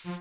Good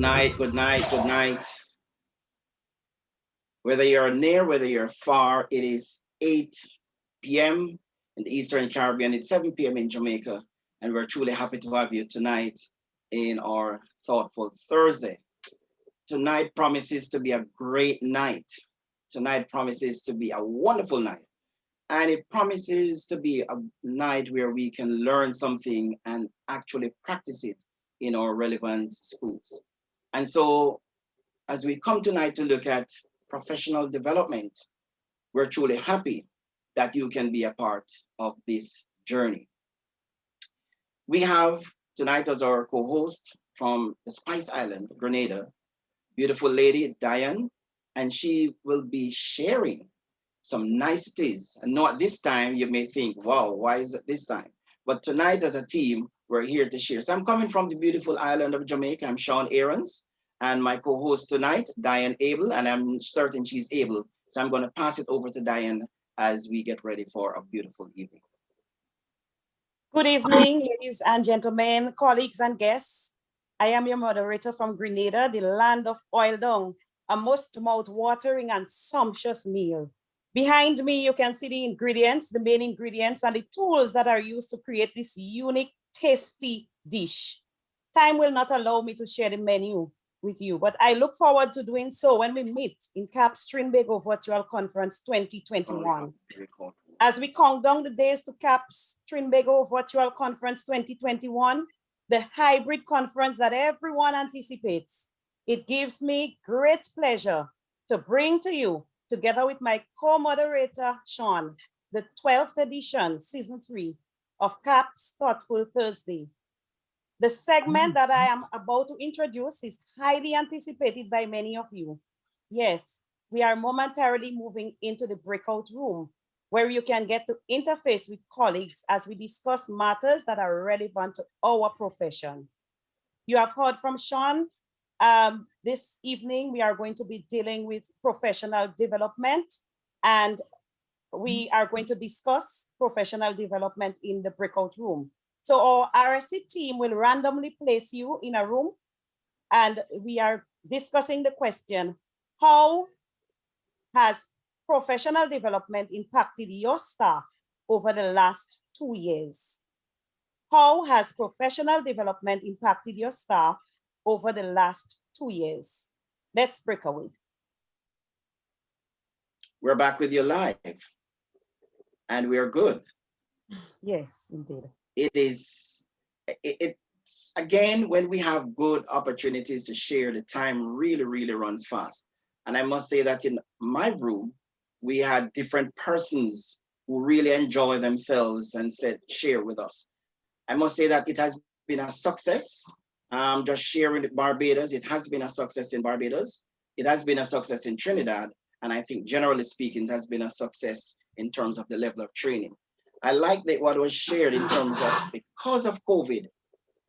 night, good night, good night. Whether you're near, whether you're far, it is 8 p.m. in the Eastern Caribbean, it's 7 p.m. in Jamaica, and we're truly happy to have you tonight in our Thoughtful Thursday. Tonight promises to be a great night. Tonight promises to be a wonderful night. And it promises to be a night where we can learn something and actually practice it in our relevant schools. And so, as we come tonight to look at professional development, we're truly happy that you can be a part of this journey. We have tonight as our co-host from the Spice Island, Grenada, beautiful lady Diane, and she will be sharing some niceties. And not this time, you may think, wow, why is it this time? But tonight as a team, we're here to share. So I'm coming from the beautiful island of Jamaica. I'm Sean Aarons, and my co-host tonight, Diane Abel, and I'm certain she's able. So I'm going to pass it over to Diane as we get ready for a beautiful evening. Good evening, ladies and gentlemen, colleagues and guests. I am your moderator from Grenada, the land of oil dung, a most mouth-watering and sumptuous meal. Behind me, you can see the ingredients, the main ingredients, and the tools that are used to create this unique, tasty dish. Time will not allow me to share the menu with you, but I look forward to doing so when we meet in CAPS Trinbago Virtual Conference 2021. As we count down the days to CAPS Trinbago Virtual Conference 2021, the hybrid conference that everyone anticipates, it gives me great pleasure to bring to you, together with my co-moderator, Sean, the 12th edition, season 3 of CAPS Thoughtful Thursday. The segment that I am about to introduce is highly anticipated by many of you. Yes, we are momentarily moving into the breakout room where you can get to interface with colleagues as we discuss matters that are relevant to our profession. You have heard from Sean. This evening, we are going to be dealing with professional development, and we are going to discuss professional development in the breakout room. So our RSC team will randomly place you in a room, and we are discussing the question, how has professional development impacted your staff over the last 2 years? How has professional development impacted your staff over the last 2 years? Let's break away. We're back with you live, and we are good. Yes, indeed. It's again, when we have good opportunities to share, the time really runs fast. And I must say that in my room, we had different persons who really enjoy themselves and said, share with us. I must say that it has been a success. Just sharing with Barbados, it has been a success in Barbados. It has been a success in Trinidad. And I think generally speaking, it has been a success in terms of the level of training. I like that what was shared in terms of, because of COVID,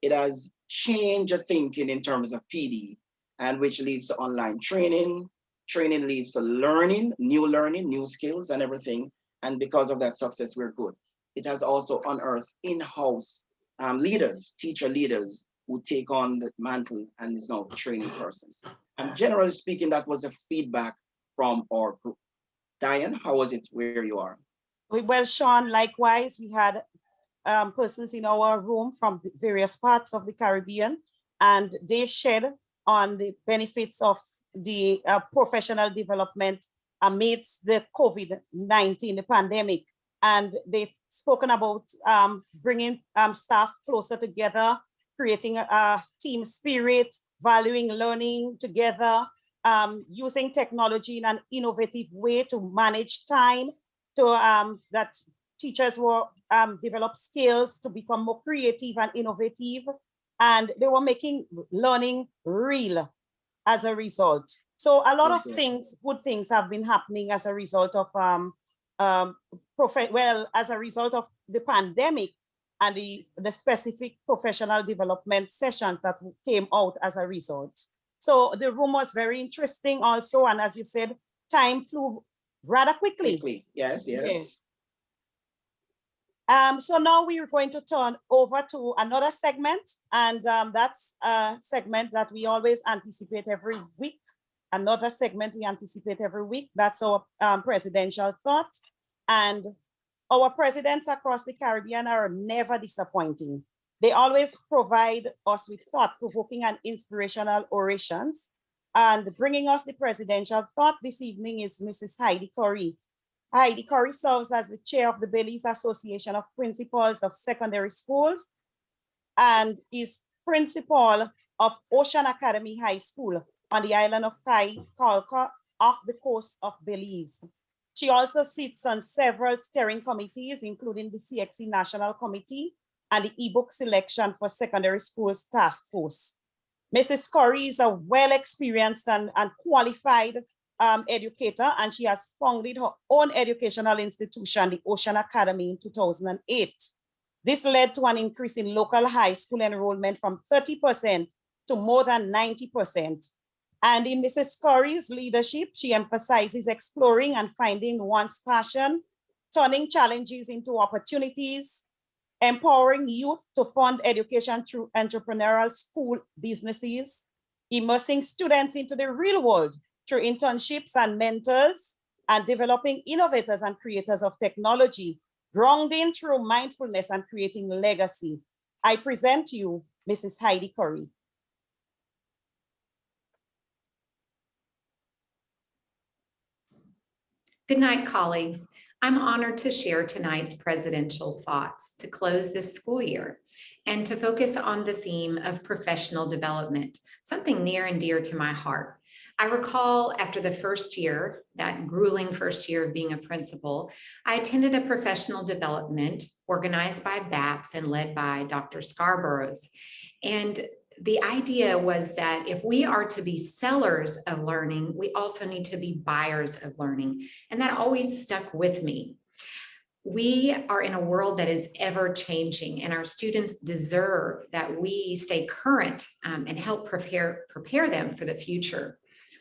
it has changed the thinking in terms of PD, and which leads to online training. Training leads to learning, new skills and everything. And because of that success, we're good. It has also unearthed in-house leaders, teacher leaders who take on the mantle and is now training persons. And generally speaking, that was a feedback from our group. Diane, how was it where you are? Well, Sean, likewise, we had persons in our room from various parts of the Caribbean, and they shared on the benefits of the professional development amidst the COVID-19, the pandemic. And they've spoken about bringing staff closer together, creating a team spirit, valuing learning together, using technology in an innovative way to manage time, to that teachers will develop skills to become more creative and innovative. And they were making learning real as a result. So a lot of things, good things have been happening as a result of as a result of the pandemic and the specific professional development sessions that came out as a result. So the room was very interesting also. And as you said, time flew rather quickly. Yes. So now we are going to turn over to another segment, and that's a segment that we always anticipate every week. Another segment we anticipate every week. That's our presidential thought. And our presidents across the Caribbean are never disappointing. They always provide us with thought-provoking and inspirational orations. And bringing us the presidential thought this evening is Mrs. Heidi Curry. Heidi Curry serves as the chair of the Belize Association of Principals of Secondary Schools and is principal of Ocean Academy High School on the island of Calca off the coast of Belize. She also sits on several steering committees, including the CXC National Committee and the ebook selection for secondary schools task force. Mrs. Curry is a well-experienced and qualified educator, and she has founded her own educational institution, the Ocean Academy, in 2008. This led to an increase in local high school enrollment from 30% to more than 90%. And in Mrs. Curry's leadership, she emphasizes exploring and finding one's passion, turning challenges into opportunities, empowering youth to fund education through entrepreneurial school businesses, immersing students into the real world through internships and mentors, and developing innovators and creators of technology, grounding through mindfulness and creating legacy. I present to you Mrs. Heidi Curry. Good night, colleagues. I'm honored to share tonight's presidential thoughts to close this school year and to focus on the theme of professional development, something near and dear to my heart. I recall after the first year, that grueling first year of being a principal, I attended a professional development organized by BAPS and led by Dr. Scarboroughs. And the idea was that if we are to be sellers of learning, we also need to be buyers of learning. And that always stuck with me. We are in a world that is ever changing, and our students deserve that we stay current and help prepare them for the future.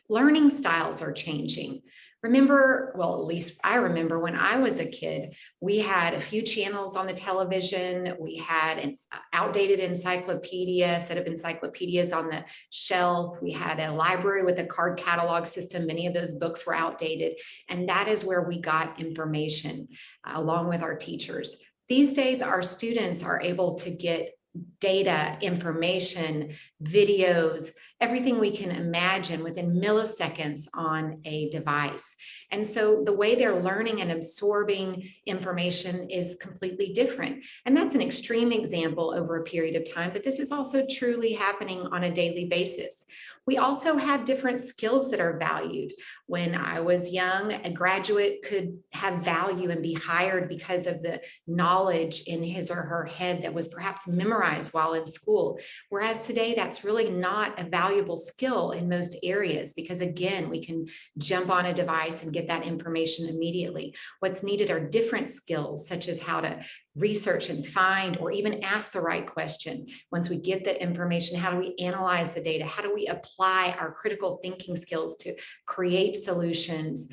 Learning styles are changing. Remember, well, at least I remember when I was a kid, we had a few channels on the television. We had an outdated encyclopedia, set of encyclopedias on the shelf. We had a library with a card catalog system. Many of those books were outdated. And that is where we got information along with our teachers. These days, our students are able to get data, information, videos, everything we can imagine within milliseconds on a device. And so the way they're learning and absorbing information is completely different. And that's an extreme example over a period of time, but this is also truly happening on a daily basis. We also have different skills that are valued. When I was young, a graduate could have value and be hired because of the knowledge in his or her head that was perhaps memorized while in school. Whereas today, that's really not a valuable skill in most areas because, again, we can jump on a device and get that information immediately. What's needed are different skills, such as how to research and find or even ask the right question. Once we get the information, how do we analyze the data? How do we apply our critical thinking skills to create solutions,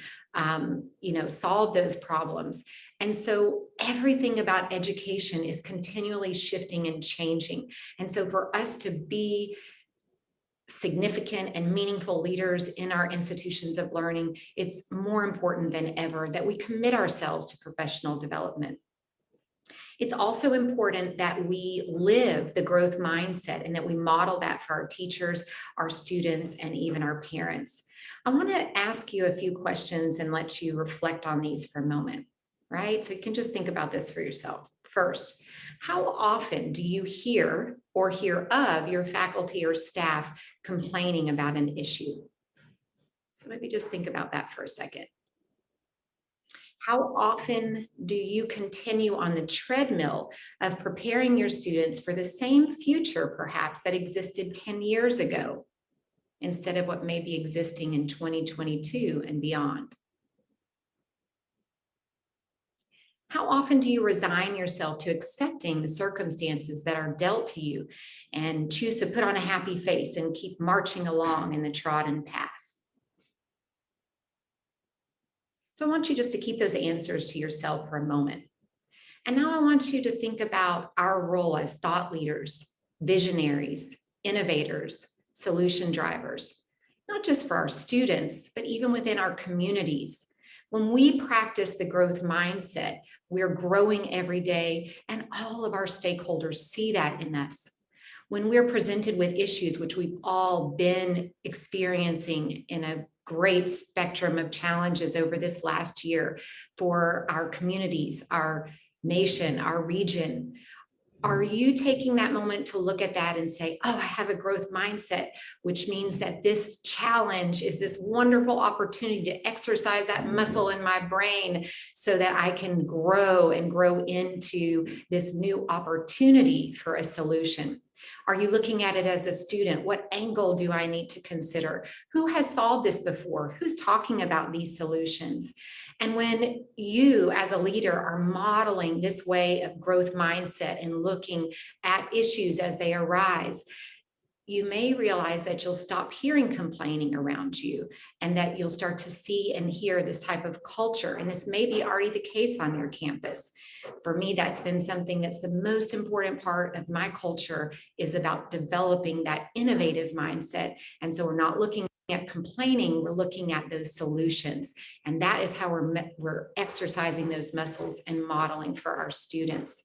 solve those problems? And so everything about education is continually shifting and changing. And so for us to be significant and meaningful leaders in our institutions of learning, it's more important than ever that we commit ourselves to professional development. It's also important that we live the growth mindset and that we model that for our teachers, our students, and even our parents. I want to ask you a few questions and let you reflect on these for a moment, right? So you can just think about this for yourself. First, how often do you hear or hear of your faculty or staff complaining about an issue? So maybe just think about that for a second. How often do you continue on the treadmill of preparing your students for the same future, perhaps, that existed 10 years ago, instead of what may be existing in 2022 and beyond? How often do you resign yourself to accepting the circumstances that are dealt to you and choose to put on a happy face and keep marching along in the trodden path? So I want you just to keep those answers to yourself for a moment. And now I want you to think about our role as thought leaders, visionaries, innovators, solution drivers, not just for our students, but even within our communities. When we practice the growth mindset, we're growing every day, and all of our stakeholders see that in us. When we're presented with issues, which we've all been experiencing in a great spectrum of challenges over this last year for our communities, our nation, our region, are you taking that moment to look at that and say, oh, I have a growth mindset, which means that this challenge is this wonderful opportunity to exercise that muscle in my brain so that I can grow and grow into this new opportunity for a solution? Are you looking at it as a student? What angle do I need to consider? Who has solved this before? Who's talking about these solutions? And when you as a leader are modeling this way of growth mindset and looking at issues as they arise, you may realize that you'll stop hearing complaining around you and that you'll start to see and hear this type of culture. And this may be already the case on your campus. For me, that's been something that's the most important part of my culture, is about developing that innovative mindset. And so we're not looking at complaining, we're looking at those solutions. And that is how we're exercising those muscles and modeling for our students.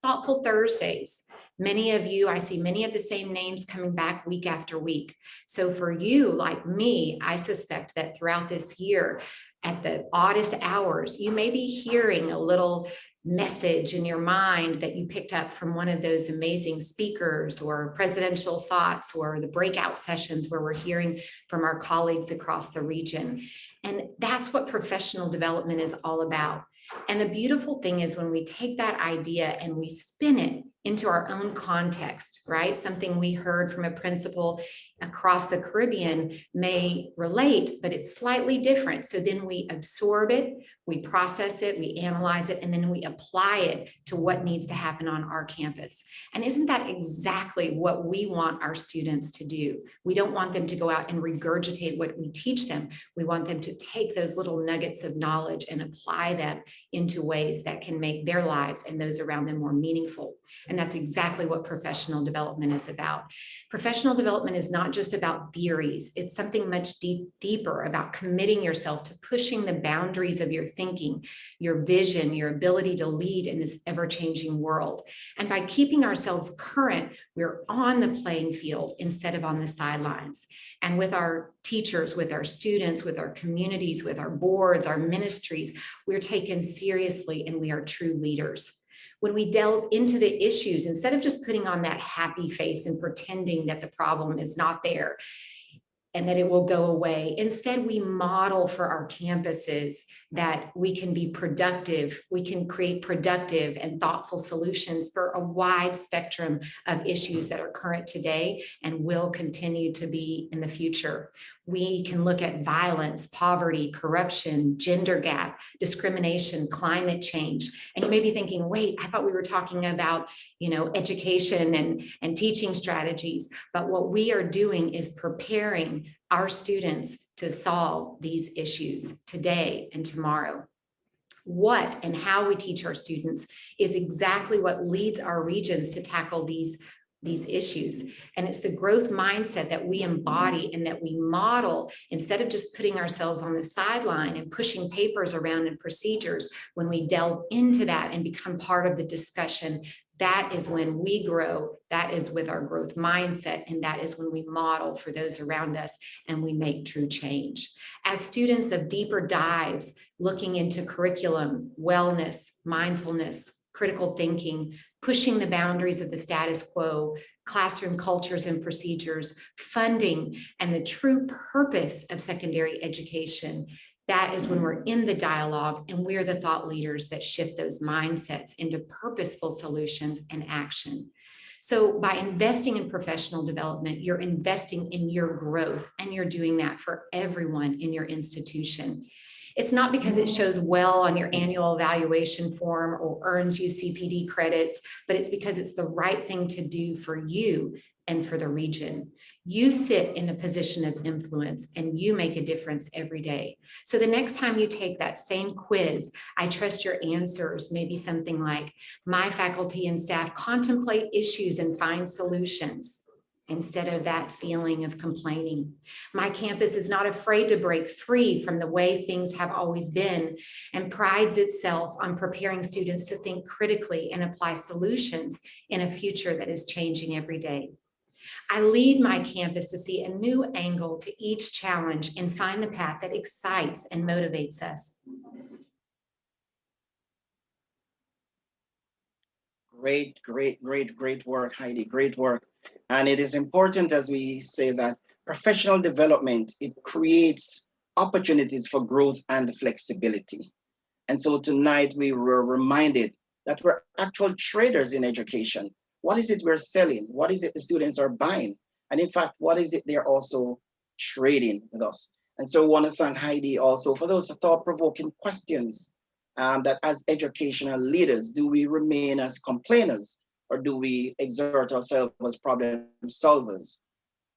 Thoughtful Thursdays. Many of you, I see many of the same names coming back week after week. So for you, like me, I suspect that throughout this year, at the oddest hours, you may be hearing a little message in your mind that you picked up from one of those amazing speakers or presidential thoughts or the breakout sessions where we're hearing from our colleagues across the region. And that's what professional development is all about. And the beautiful thing is when we take that idea and we spin it into our own context, right? Something we heard from a principal across the Caribbean may relate, but it's slightly different. So then we absorb it, we process it, we analyze it, and then we apply it to what needs to happen on our campus. And isn't that exactly what we want our students to do? We don't want them to go out and regurgitate what we teach them. We want them to take those little nuggets of knowledge and apply them into ways that can make their lives and those around them more meaningful. And that's exactly what professional development is about. Professional development is not just about theories. It's something much deeper, about committing yourself to pushing the boundaries of your thinking, your vision, your ability to lead in this ever-changing world. And by keeping ourselves current, we're on the playing field instead of on the sidelines. And with our teachers, with our students, with our communities, with our boards, our ministries, we're taken seriously and we are true leaders. When we delve into the issues, instead of just putting on that happy face and pretending that the problem is not there and that it will go away, instead we model for our campuses that we can be productive, we can create productive and thoughtful solutions for a wide spectrum of issues that are current today and will continue to be in the future. We can look at violence, poverty, corruption, gender gap, discrimination, climate change. And you may be thinking, wait, I thought we were talking about, education and teaching strategies. But what we are doing is preparing our students to solve these issues today and tomorrow. What and how we teach our students is exactly what leads our regions to tackle these these issues. And it's the growth mindset that we embody and that we model instead of just putting ourselves on the sideline and pushing papers around and procedures. When we delve into that and become part of the discussion, that is when we grow. That is with our growth mindset. And that is when we model for those around us and we make true change. As students of deeper dives, looking into curriculum, wellness, mindfulness, critical thinking, pushing the boundaries of the status quo, classroom cultures and procedures, funding, and the true purpose of secondary education, that is when we're in the dialogue and we're the thought leaders that shift those mindsets into purposeful solutions and action. So by investing in professional development, you're investing in your growth, and you're doing that for everyone in your institution. It's not because it shows well on your annual evaluation form or earns you CPD credits, but it's because it's the right thing to do for you and for the region. You sit in a position of influence and you make a difference every day. So the next time you take that same quiz, I trust your answers may be something like, my faculty and staff contemplate issues and find solutions, instead of that feeling of complaining. My campus is not afraid to break free from the way things have always been and prides itself on preparing students to think critically and apply solutions in a future that is changing every day. I lead my campus to see a new angle to each challenge and find the path that excites and motivates us. Great work, Heidi, great work. And it is important, as we say, that professional development, it creates opportunities for growth and flexibility. And so tonight we were reminded that we're actual traders in education. What is it we're selling? What is it the students are buying? And in fact, what is it they're also trading with us? And so I want to thank Heidi also for those thought-provoking questions that as educational leaders, do we remain as complainers or do we exert ourselves as problem solvers?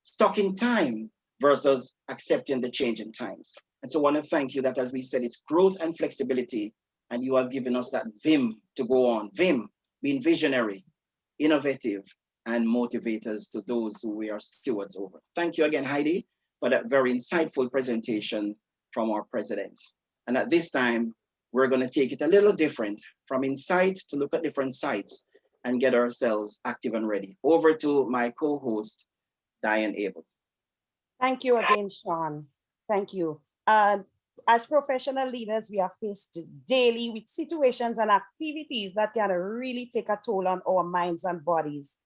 Stuck in time versus accepting the change in times. And so I want to thank you that, as we said, it's growth and flexibility, and you have given us that vim to go on. Vim, being visionary, innovative, and motivators to those who we are stewards over. Thank you again, Heidi, for that very insightful presentation from our president. And at this time, we're going to take it a little different, from insight to look at different sites and get ourselves active and ready. Over to my co-host, Diane Abel. Thank you again, Sean. Thank you. As professional leaders, we are faced daily with situations and activities that can really take a toll on our minds and bodies.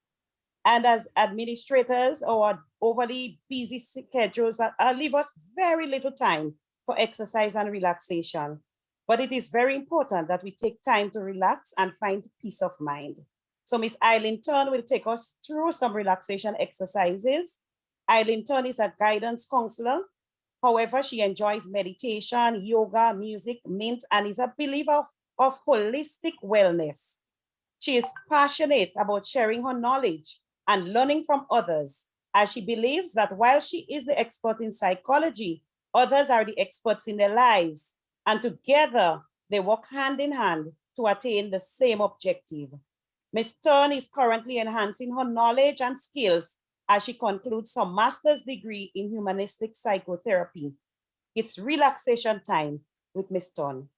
And as administrators, our overly busy schedules leave us very little time for exercise and relaxation. But it is very important that we take time to relax and find peace of mind. So Miss Eileen Turn will take us through some relaxation exercises. Eileen Turn is a guidance counselor. However, she enjoys meditation, yoga, music, mint, and is a believer of holistic wellness. She is passionate about sharing her knowledge and learning from others, as she believes that while she is the expert in psychology, others are the experts in their lives, and together they work hand in hand to attain the same objective. Ms. Turn is currently enhancing her knowledge and skills as she concludes her master's degree in humanistic psychotherapy. It's relaxation time with Ms. Turn.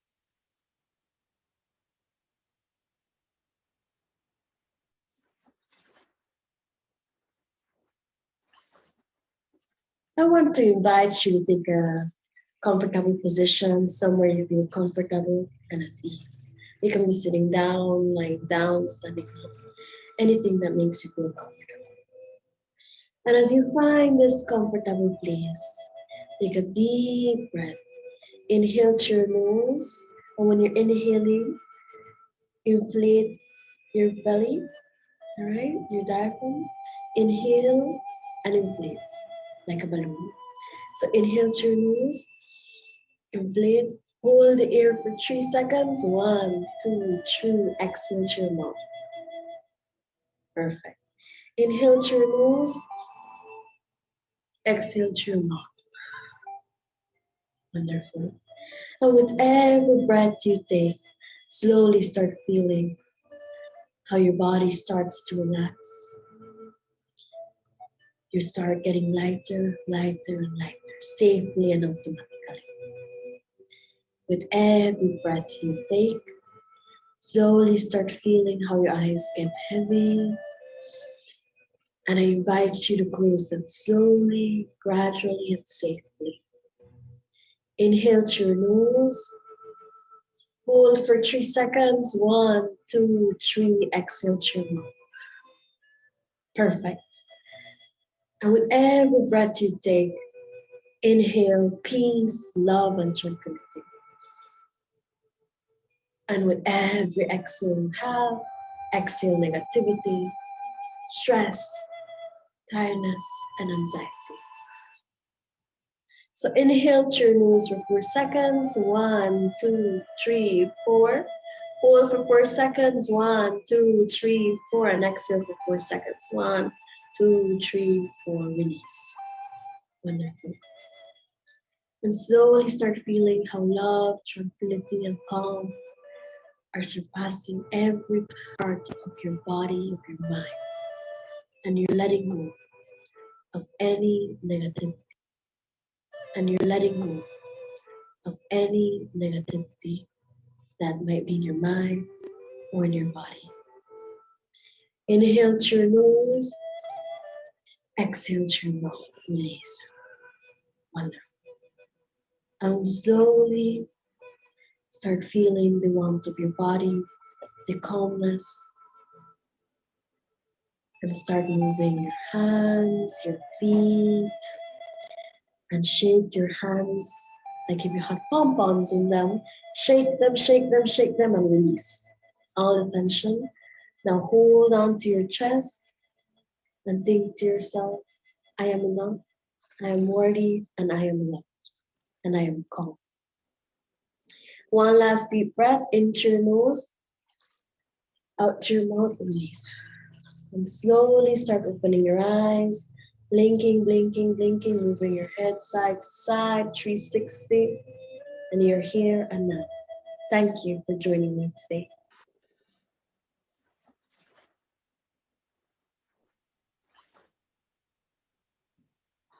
I want to invite you to take a comfortable position, somewhere you feel comfortable and at ease. You can be sitting down, lying down, standing up, anything that makes you feel comfortable. And as you find this comfortable place, take a deep breath. Inhale through your nose, and when you're inhaling, inflate your belly, all right, your diaphragm. Inhale and inflate like a balloon. So inhale through your nose, inflate, hold the air for 3 seconds. 1, 2, 3, exhale through your mouth. Perfect. Inhale through your nose, exhale through your mouth. Wonderful. And with every breath you take, slowly start feeling how your body starts to relax. You start getting lighter, lighter, and lighter, safely and automatically. With every breath you take, slowly start feeling how your eyes get heavy. And I invite you to close them slowly, gradually, and safely. Inhale through your nose. Hold for 3 seconds. 1, 2, 3. Exhale through your mouth. Perfect. And with every breath you take, inhale peace, love, and tranquility. And with every exhale you have, exhale negativity, stress, tiredness, and anxiety. So inhale through your nose for 4 seconds. 1, 2, 3, 4. Hold for 4 seconds. 1, 2, 3, 4. And exhale for 4 seconds. 1, 2, 3, 4. Release. Wonderful. And slowly start feeling how love, tranquility, and calm are surpassing every part of your body, of your mind. And you're letting go of any negativity. And you're letting go of any negativity that might be in your mind or in your body. Inhale through your nose, exhale through your mouth. Release. Wonderful. And slowly start feeling the warmth of your body, the calmness, and start moving your hands, your feet, and shake your hands like if you had pom-poms in them. Shake them, shake them, shake them, and release all the tension. Now hold on to your chest and think to yourself, I am enough, I am worthy, and I am loved, and I am calm. One last deep breath into your nose, out through your mouth, release. And slowly start opening your eyes, blinking, blinking, blinking, moving your head side to side, 360, and you're here and now. Thank you for joining me today.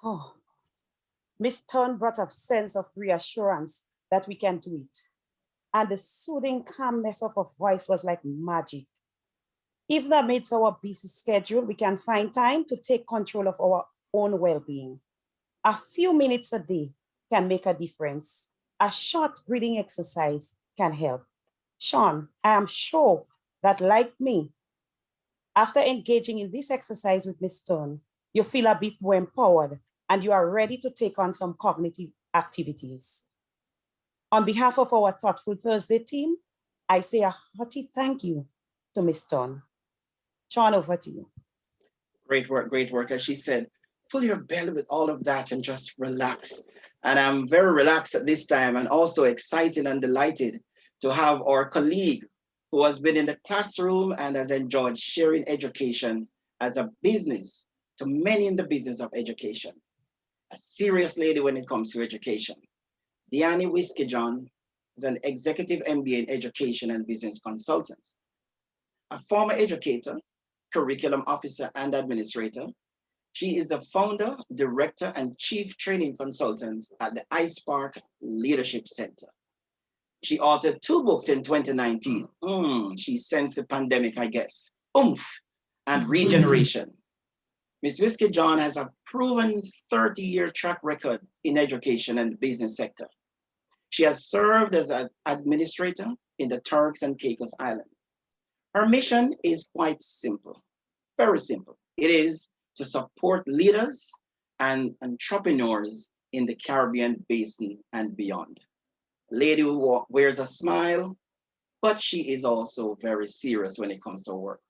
Oh, Miss Thorne brought a sense of reassurance that we can do it. And the soothing calmness of her voice was like magic. Even amidst our busy schedule, we can find time to take control of our own well-being. A few minutes a day can make a difference. A short breathing exercise can help. Sean, I am sure that like me, after engaging in this exercise with Ms. Thorne, you feel a bit more empowered and you are ready to take on some cognitive activities. On behalf of our Thoughtful Thursday team, I say a hearty thank you to Ms. Thorne. Sean, over to you. Great work, great work. As she said, fill your belly with all of that and just relax. And I'm very relaxed at this time and also excited and delighted to have our colleague who has been in the classroom and has enjoyed sharing education as a business to many in the business of education. A serious lady when it comes to education. Deannie Whiskey John is an executive MBA in education and business consultant, a former educator, curriculum officer, and administrator. She is the founder, director, and chief training consultant at the Ice Park Leadership Center. She authored 2 books in 2019. She sensed the pandemic, I guess. Oomph and Regeneration. Ms. Whiskey John has a proven 30-year track record in education and business sector. She has served as an administrator in the Turks and Caicos Islands. Her mission is quite simple, very simple. It is to support leaders and entrepreneurs in the Caribbean basin and beyond. Lady who wears a smile, but she is also very serious when it comes to work.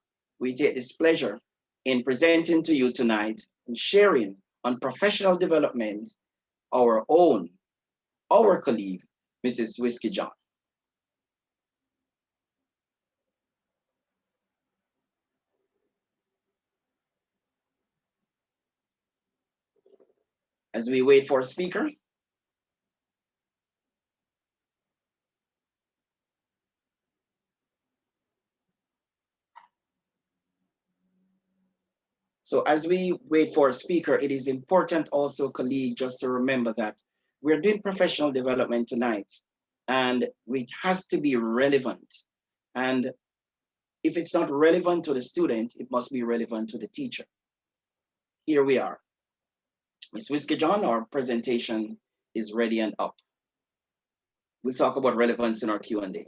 We take this pleasure in presenting to you tonight and sharing on professional development our colleague, Mrs. Whiskey John. As we wait for a speaker, So as we wait for a speaker, it is important also, colleague, just to remember that we're doing professional development tonight, and it has to be relevant. And if it's not relevant to the student, it must be relevant to the teacher. Here we are. Ms. Whiskey John, our presentation is ready and up. We'll talk about relevance in our Q&A.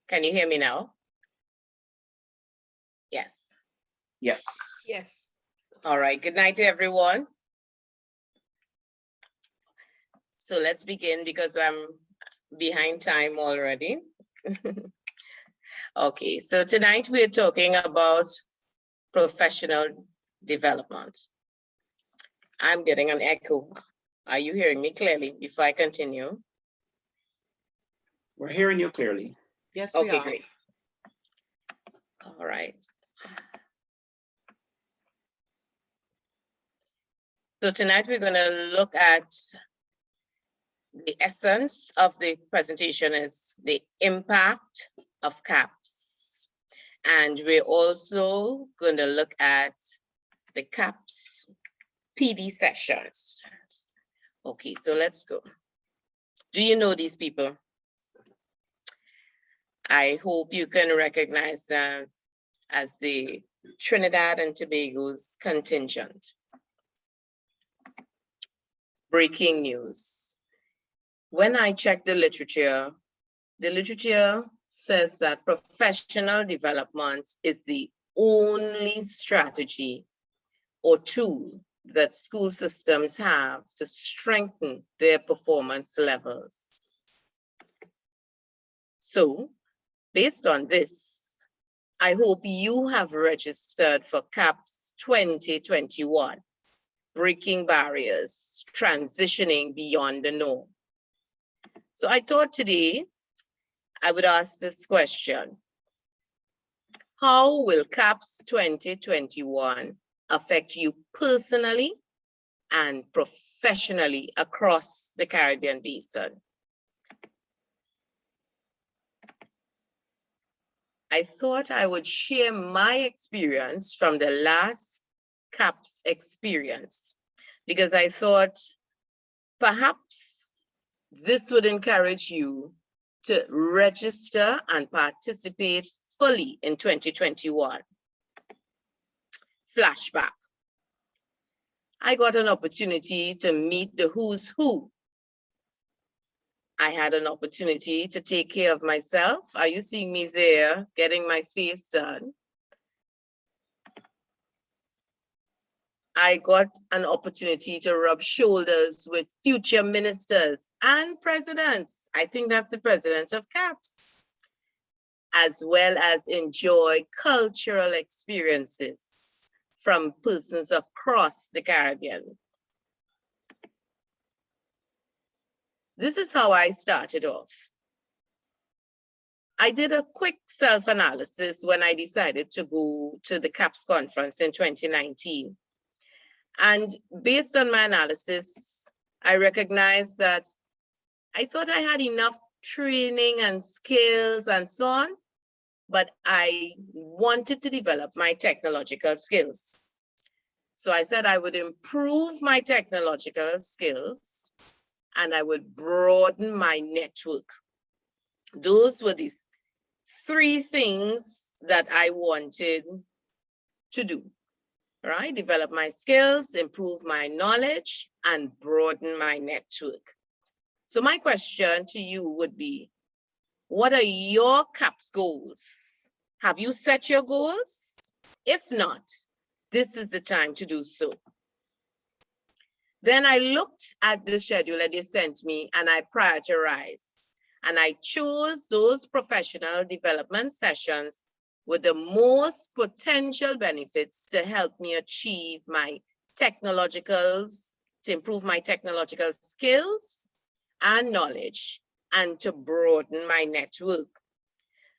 Can you hear me now? Yes. Yes. Yes. All right. Good night to everyone. So let's begin because I'm behind time already. Okay, so tonight we're talking about professional development. I'm getting an echo. Are you hearing me clearly before I continue? We're hearing you clearly. Yes, we are. Great. All right. So tonight we're going to look at the essence of the presentation is the impact of CAPS. And we're also going to look at the CAPS PD sessions. Okay, so let's go. Do you know these people? I hope you can recognize them as the Trinidad and Tobago's contingent. Breaking news. When I check the literature says that professional development is the only strategy or tool that school systems have to strengthen their performance levels. So, based on this, I hope you have registered for CAPS 2021, Breaking Barriers, Transitioning Beyond the Norm. So I thought today I would ask this question: how will CAPS 2021 affect you personally and professionally across the Caribbean Basin? I thought I would share my experience from the last CAPS experience, because I thought perhaps this would encourage you to register and participate fully in 2021. Flashback. I got an opportunity to meet the who's who. I had an opportunity to take care of myself. Are you seeing me there getting my face done? I got an opportunity to rub shoulders with future ministers and presidents. I think that's the president of CAPS, as well as enjoy cultural experiences from persons across the Caribbean. This is how I started off. I did a quick self-analysis when I decided to go to the CAPS conference in 2019. And based on my analysis, I recognized that I thought I had enough training and skills and so on, but I wanted to develop my technological skills. So I said I would improve my technological skills and I would broaden my network. Those were these three things that I wanted to do, right? Develop my skills, improve my knowledge, and broaden my network. So my question to you would be, what are your CAPS goals? Have you set your goals? If not, this is the time to do so. Then I looked at the schedule that they sent me and I prioritized. And I chose those professional development sessions with the most potential benefits to help me achieve my technologicals, to improve my technological skills and knowledge, and to broaden my network.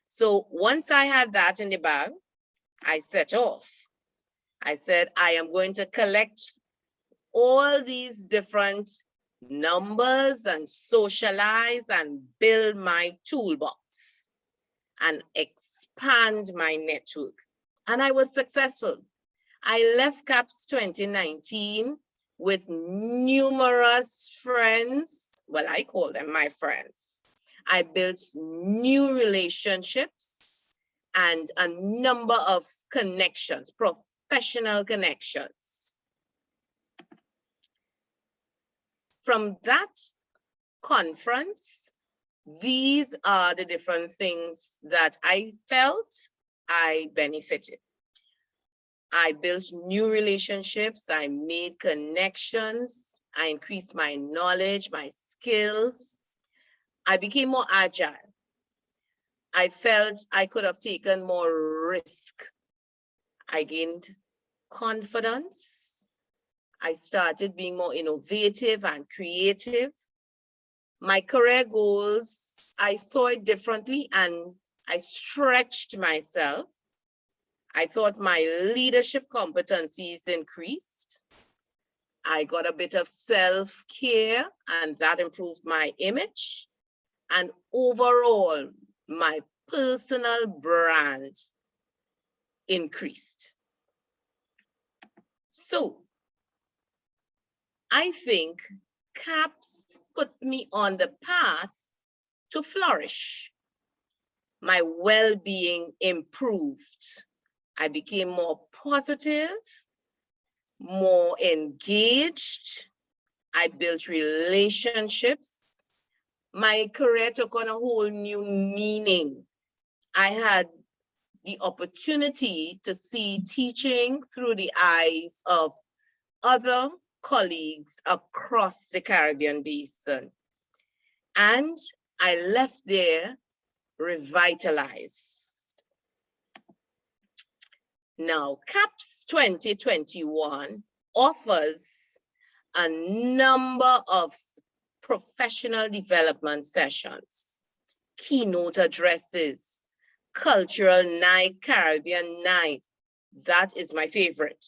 So once I had that in the bag, I set off. I said, I am going to collect all these different numbers and socialize and build my toolbox and expand my network. And I was successful. I left CAPS 2019 with numerous friends. Well, I call them my friends. I built new relationships and a number of connections, professional connections. From that conference, these are the different things that I felt I benefited. I built new relationships, I made connections, I increased my knowledge, my skills. I became more agile. I felt I could have taken more risk. I gained confidence. I started being more innovative and creative. My career goals, I saw it differently and I stretched myself. I thought my leadership competencies increased. I got a bit of self-care and that improved my image. And overall, my personal brand increased. So I think CAPS put me on the path to flourish. My well-being improved. I became more positive, more engaged. I built relationships. My career took on a whole new meaning. I had the opportunity to see teaching through the eyes of other colleagues across the Caribbean basin. And I left there revitalized. Now, CAPS 2021 offers a number of professional development sessions, keynote addresses, cultural night, Caribbean night. That is my favorite.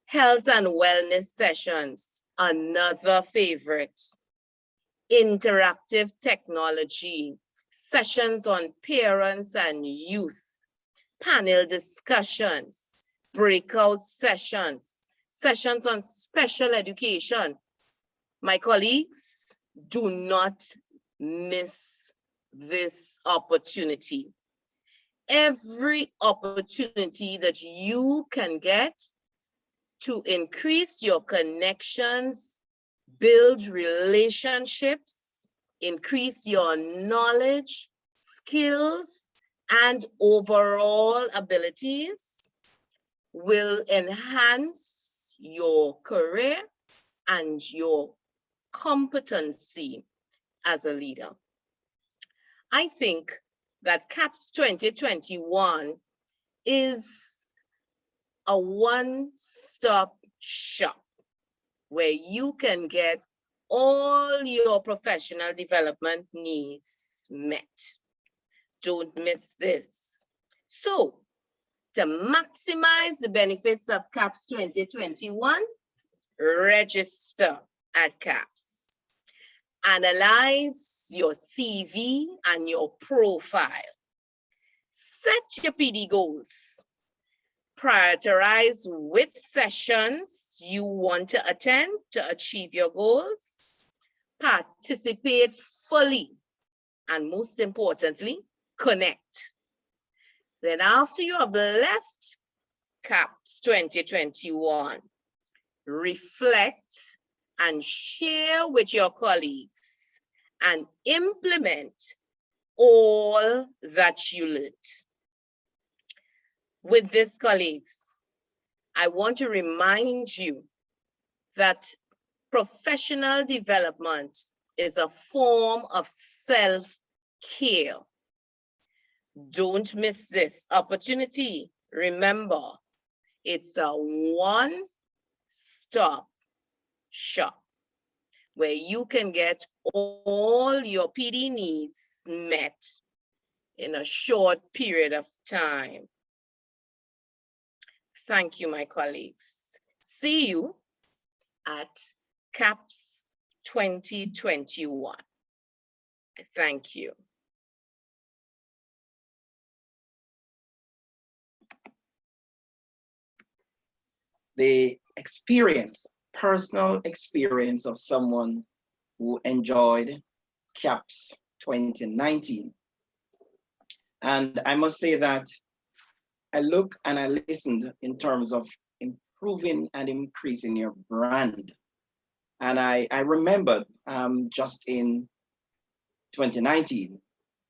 Health and wellness sessions, another favorite. Interactive technology, sessions on parents and youth, panel discussions, breakout sessions, sessions on special education. My colleagues, do not miss this opportunity. Every opportunity that you can get to increase your connections, build relationships, increase your knowledge, skills, and overall abilities will enhance your career and your competency as a leader. I think that CAPS 2021 is a one-stop shop where you can get all your professional development needs met. Don't miss this. So, to maximize the benefits of CAPS 2021, register at CAPS. Analyze your CV and your profile. Set your PD goals. Prioritize which sessions you want to attend to achieve your goals. Participate fully. And most importantly, connect. Then after you have left CAPS 2021, reflect and share with your colleagues and implement all that you learned. With this, colleagues, I want to remind you that professional development is a form of self-care. Don't miss this opportunity. Remember, it's a one-stop shop where you can get all your PD needs met in a short period of time. Thank you, my colleagues. See you at CAPS 2021. Thank you. The experience, personal experience of someone who enjoyed CAPS 2019. And I must say that I look and I listened in terms of improving and increasing your brand. And I remembered just in 2019,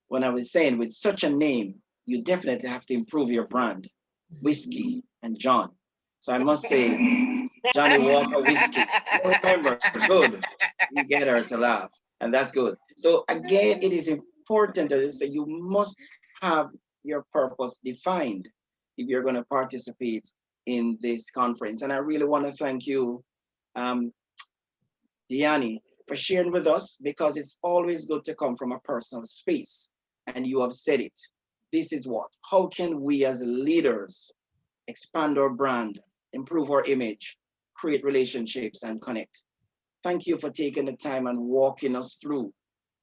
when I was saying with such a name, you definitely have to improve your brand, Whiskey and John. So I must say, Johnny Walker Whiskey. You remember, good. You get her to laugh, and that's good. So again, it is important that you must have your purpose defined if you're going to participate in this conference. And I really want to thank you, Diani, for sharing with us, because it's always good to come from a personal space. And you have said it. This is what, how can we as leaders expand our brand, improve our image, create relationships, and connect? Thank you for taking the time and walking us through,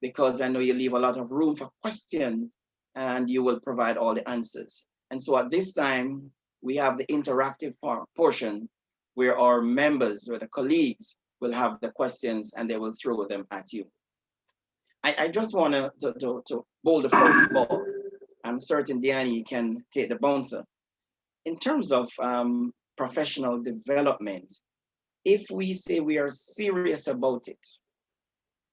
because I know you leave a lot of room for questions and you will provide all the answers. And so at this time, we have the interactive portion where our members, where the colleagues will have the questions and they will throw them at you. I just want to bowl the first ball. I'm certain Diani can take the bouncer. In terms of professional development, if we say we are serious about it,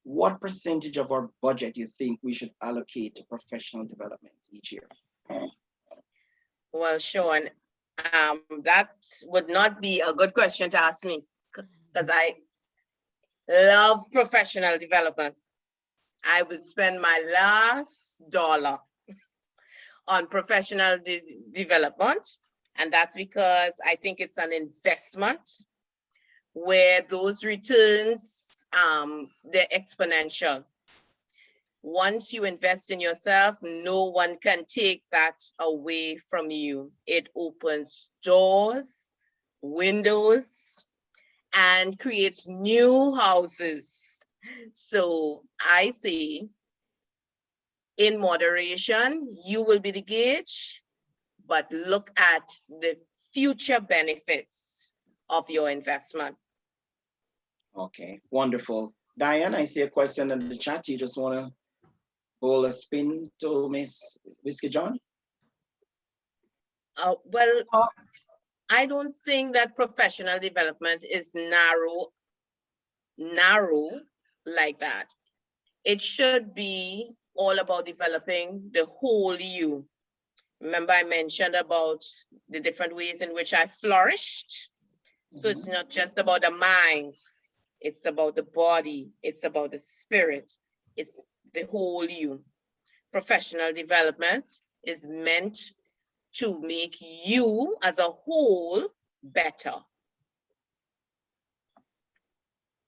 what percentage of our budget do you think we should allocate to professional development each year? Well, Sean, that would not be a good question to ask me, because I love professional development. I would spend my last dollar on professional development, and that's because I think it's an investment where those returns, they're exponential. Once you invest in yourself, no one can take that away from you. It opens doors, windows, and creates new houses. So I say, in moderation, you will be the gauge, but look at the future benefits of your investment. Okay, wonderful. Diane, I see a question in the chat. You just want to bowl a spin to Miss Whiskey John? Well, I don't think that professional development is narrow like that. It should be all about developing the whole you. Remember, I mentioned about the different ways in which I flourished. So it's not just about the mind, it's about the body, it's about the spirit, it's the whole you. Professional development is meant to make you as a whole better.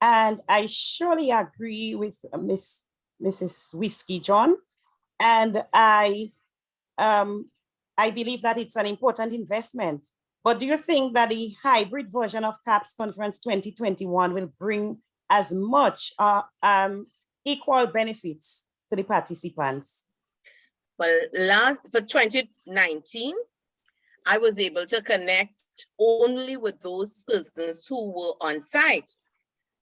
And I surely agree with Mrs. Whiskey John. And I believe that it's an important investment. But do you think that the hybrid version of CAPS Conference 2021 will bring as much equal benefits to the participants? Well, for 2019, I was able to connect only with those persons who were on site.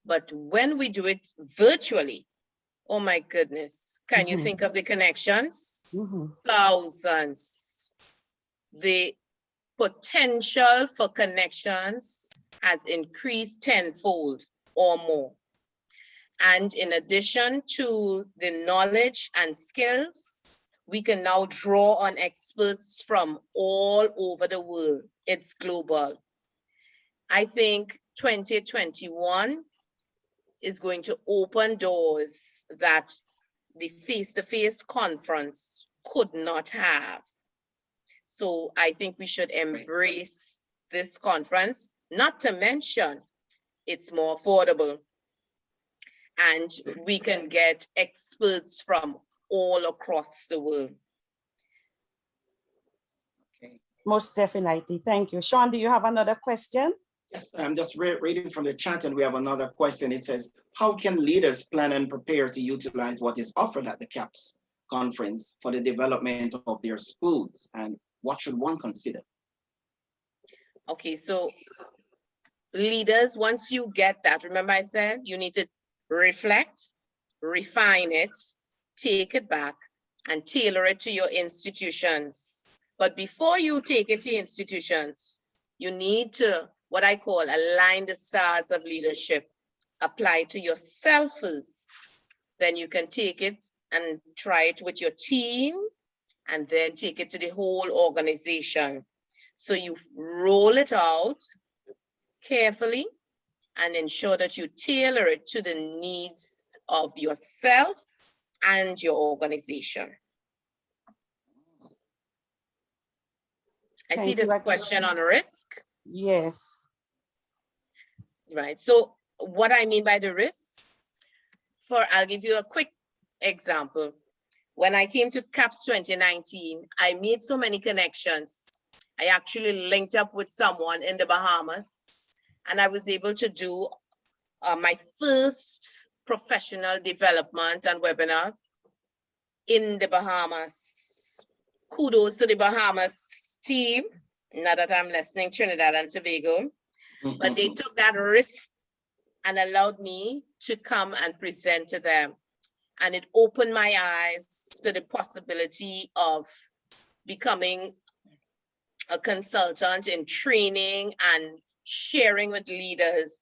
But when we do it virtually, oh my goodness, can you think of the connections? Thousands. The potential for connections has increased tenfold or more. And in addition to the knowledge and skills, we can now draw on experts from all over the world. It's global. I think 2021 is going to open doors that the face-to-face conference could not have. So I think we should embrace this conference, not to mention it's more affordable and we can get experts from all across the world. Okay. Most definitely. Thank you. Sean, do you have another question? Yes, I'm just reading from the chat, and we have another question. It says, how can leaders plan and prepare to utilize what is offered at the CAPS conference for the development of their schools, and what should one consider? Okay, so leaders, once you get that, remember I said you need to reflect, refine it, take it back, and tailor it to your institutions. But before you take it to institutions, you need to, what I call, align the stars of leadership, apply to yourself first. Then you can take it and try it with your team, and then take it to the whole organization. So you roll it out carefully and ensure that you tailor it to the needs of yourself and your organization. I see Thank this you. question on risk. Yes. Right. So what I mean by the risk, I'll give you a quick example. When I came to CAPS 2019, I made so many connections. I actually linked up with someone in the Bahamas, and I was able to do my first professional development and webinar in the Bahamas. Kudos to the Bahamas team. Now that I'm listening, Trinidad and Tobago, but they took that risk and allowed me to come and present to them. And it opened my eyes to the possibility of becoming a consultant in training and sharing with leaders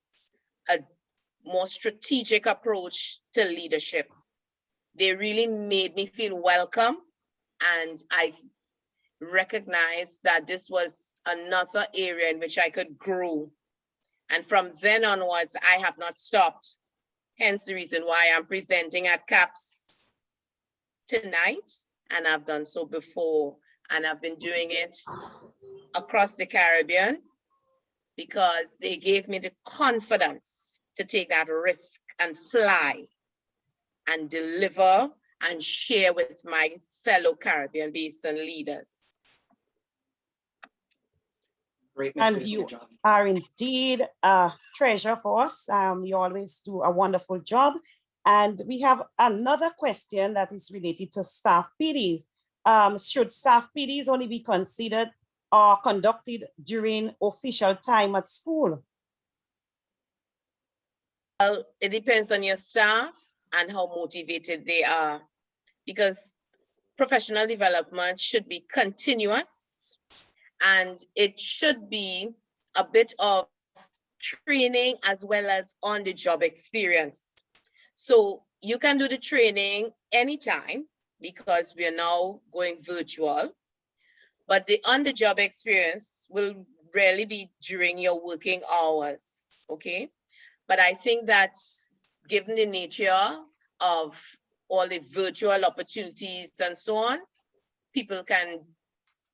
a more strategic approach to leadership. They really made me feel welcome, and I recognized that this was another area in which I could grow. And from then onwards, I have not stopped. Hence the reason why I'm presenting at CAPS tonight, and I've done so before, and I've been doing it across the Caribbean because they gave me the confidence to take that risk and fly and deliver and share with my fellow Caribbean basin leaders. Great And message, you Mr. John. are indeed a treasure for us. You always do a wonderful job. And we have another question that is related to staff PDs. Should staff PDs only be considered or conducted during official time at school? Well, it depends on your staff and how motivated they are, because professional development should be continuous, and it should be a bit of training as well as on-the-job experience. So you can do the training anytime because we are now going virtual, but the on-the-job experience will rarely be during your working hours, okay? But I think that given the nature of all the virtual opportunities and so on, people can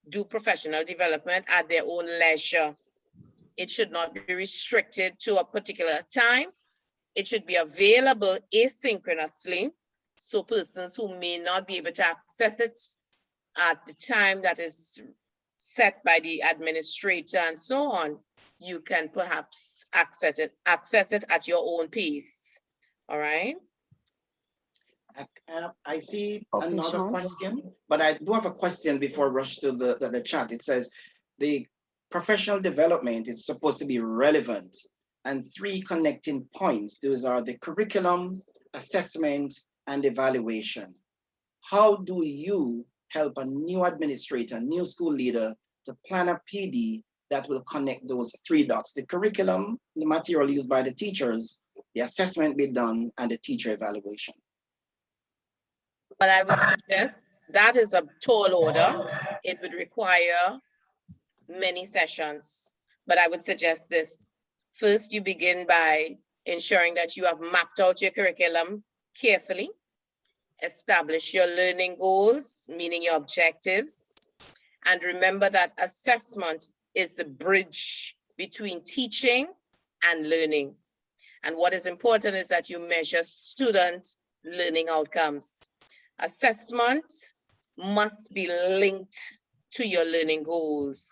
do professional development at their own leisure. It should not be restricted to a particular time. It should be available asynchronously, so persons who may not be able to access it at the time that is set by the administrator and so on, you can perhaps access it at your own pace. All right. I see Okay, another Sean. question, but I do have a question before rush to the chat. It says the professional development is supposed to be relevant, and 3 connecting points. Those are the curriculum, assessment, and evaluation. How do you help a new administrator, new school leader to plan a PD that will connect those 3 dots? The curriculum, the material used by the teachers, the assessment be done, and the teacher evaluation. But I would suggest that is a tall order. It would require many sessions, but I would suggest this. First, you begin by ensuring that you have mapped out your curriculum carefully, establish your learning goals, meaning your objectives, and remember that assessment is the bridge between teaching and learning. And what is important is that you measure student learning outcomes. Assessment must be linked to your learning goals.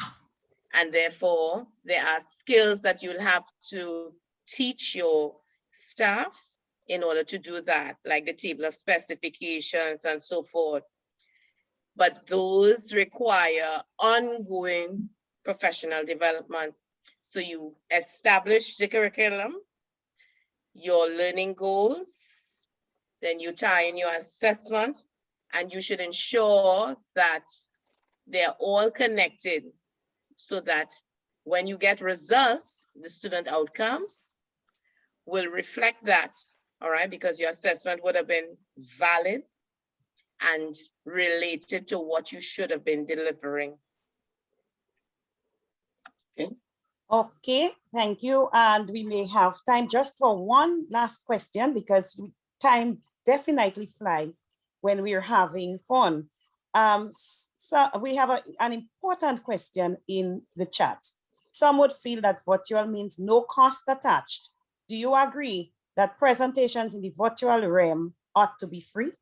And therefore, there are skills that you'll have to teach your staff in order to do that, like the table of specifications and so forth. But those require ongoing professional development. So you establish the curriculum, your learning goals, then you tie in your assessment, and you should ensure that they're all connected so that when you get results, the student outcomes will reflect that, all right, because your assessment would have been valid and related to what you should have been delivering. Okay, thank you. And we may have time just for one last question because time definitely flies when we're having fun. So we have an important question in the chat. Some would feel that virtual means no cost attached. Do you agree that presentations in the virtual realm ought to be free?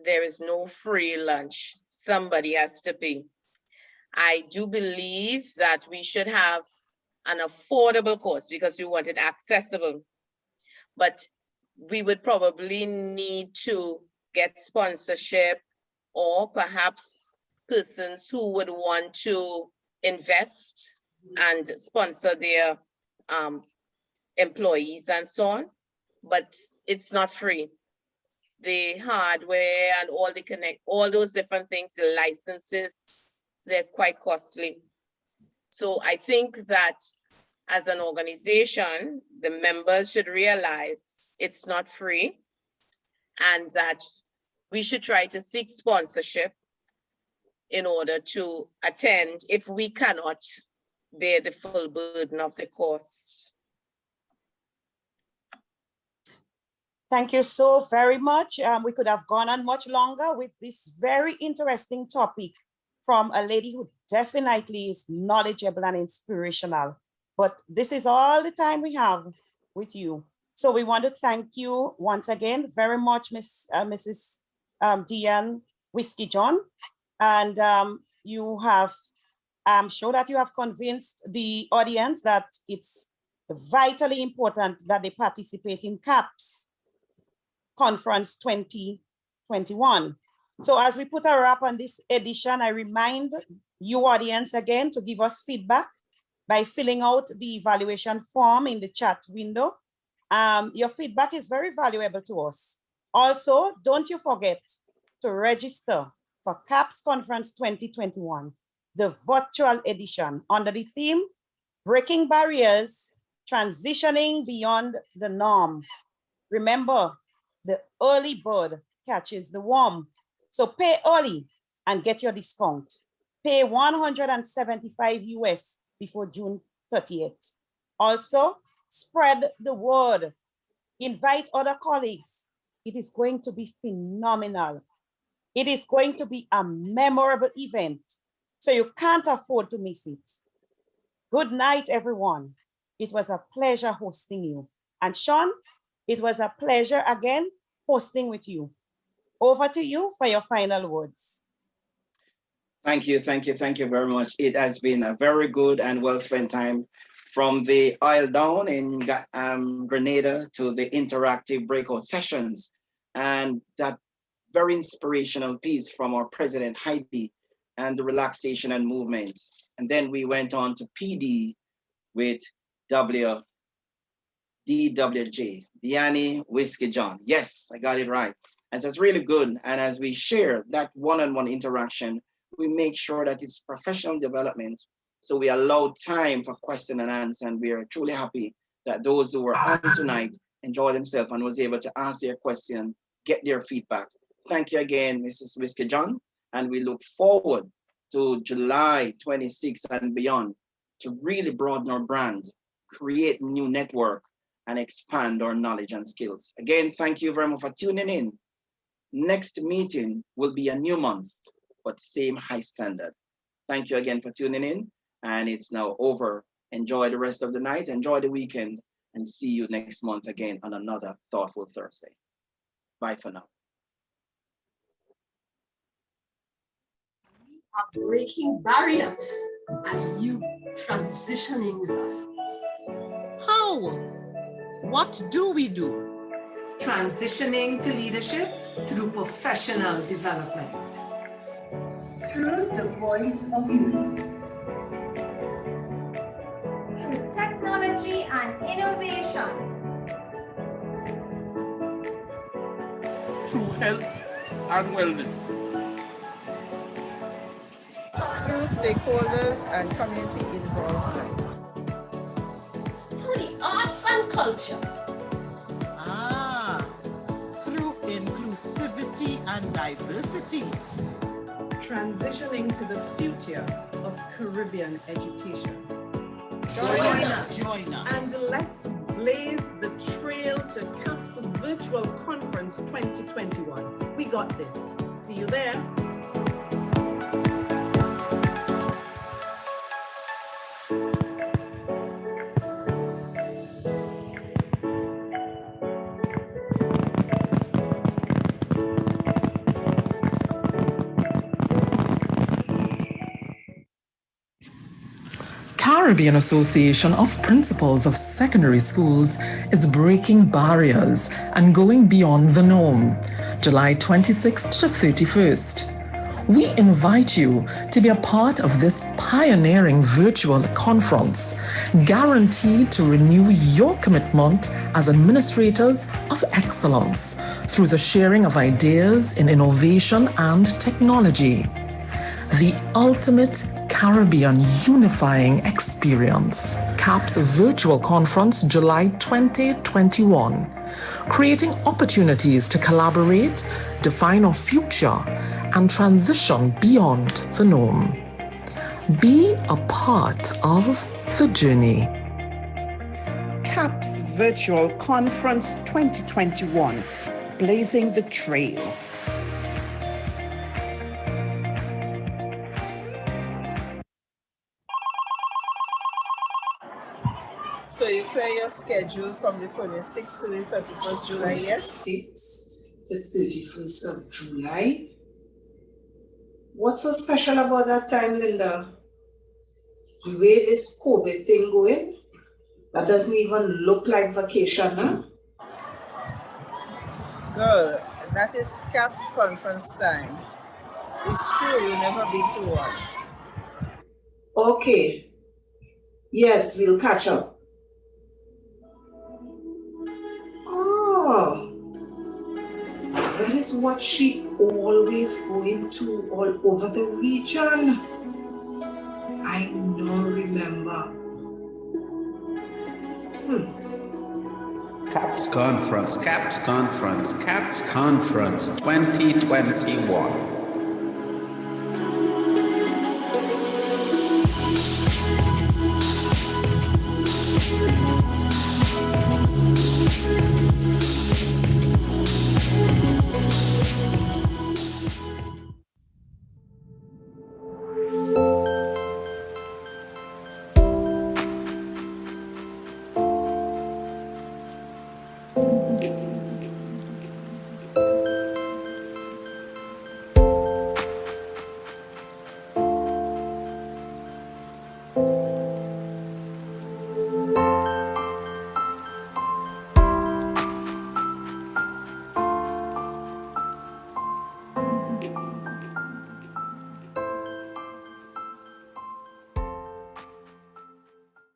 There is no free lunch. Somebody has to pay. I do believe that we should have an affordable course because we want it accessible. But we would probably need to get sponsorship or perhaps persons who would want to invest and sponsor their employees and so on. But it's not free. The hardware and all those different things, the licenses, they're quite costly. So I think that as an organization, the members should realize it's not free and that we should try to seek sponsorship in order to attend if we cannot bear the full burden of the cost. Thank you so very much. We could have gone on much longer with this very interesting topic from a lady who definitely is knowledgeable and inspirational. But this is all the time we have with you. So we want to thank you once again very much, Mrs. Deanne Whiskey John. And you have, I'm sure that you have convinced the audience that it's vitally important that they participate in CAPS Conference 2021. So as we put a wrap on this edition, I remind you audience again to give us feedback by filling out the evaluation form in the chat window. Your feedback is very valuable to us. Also, don't you forget to register for CAPS Conference 2021, the virtual edition under the theme, Breaking Barriers, Transitioning Beyond the Norm. Remember, the early bird catches the worm. So pay early and get your discount. Pay $175 US before June 30th. Also, spread the word. Invite other colleagues. It is going to be phenomenal. It is going to be a memorable event, so you can't afford to miss it. Good night, everyone. It was a pleasure hosting you. And Sean, it was a pleasure again hosting with you. Over to you for your final words. Thank you very much. It has been a very good and well-spent time from the Isle Down in Grenada to the interactive breakout sessions and that very inspirational piece from our President Heidi and the relaxation and movement. And then we went on to PD with DWJ, Deanne Whiskey John. Yes, I got it right. And so it's really good. And as we share that one-on-one interaction, we make sure that it's professional development. So we allow time for question and answer. And we are truly happy that those who were on tonight enjoyed themselves and was able to ask their question, get their feedback. Thank you again, Mrs. Whiskey John. And we look forward to July 26th and beyond to really broaden our brand, create new network, and expand our knowledge and skills. Again, thank you very much for tuning in. Next meeting will be a new month, but same high standard. Thank you again for tuning in, and it's now over. Enjoy the rest of the night, enjoy the weekend, and see you next month again on another Thoughtful Thursday. Bye for now. are breaking barriers. Are you transitioning with us? How? What do we do? Transitioning to leadership through professional development. Through the voice of youth. Through technology and innovation. Through health and wellness. Through stakeholders and community involvement. Through the arts and culture. Through inclusivity and diversity. Transitioning to the future of Caribbean education. Join us. And let's blaze the trail to CAPS Virtual Conference 2021. We got this. See you there. Caribbean Association of Principals of Secondary Schools is breaking barriers and going beyond the norm, July 26th to 31st. We invite you to be a part of this pioneering virtual conference, guaranteed to renew your commitment as administrators of excellence through the sharing of ideas in innovation and technology. The ultimate Caribbean unifying experience. CAPS Virtual Conference, July 2021. Creating opportunities to collaborate, define our future, and transition beyond the norm. Be a part of the journey. CAPS Virtual Conference 2021, Blazing the Trail. So you clear your schedule from the 26th to the 31st July, yes? 26th to 31st of July. What's so special about that time, Linda? The way this COVID thing going, that doesn't even look like vacation, huh? Girl, that is CAPS conference time. It's true, you never been to one. Okay. Yes, we'll catch up. Oh, that is what she always going to all over the region. I don't remember. CAPS Conference 2021.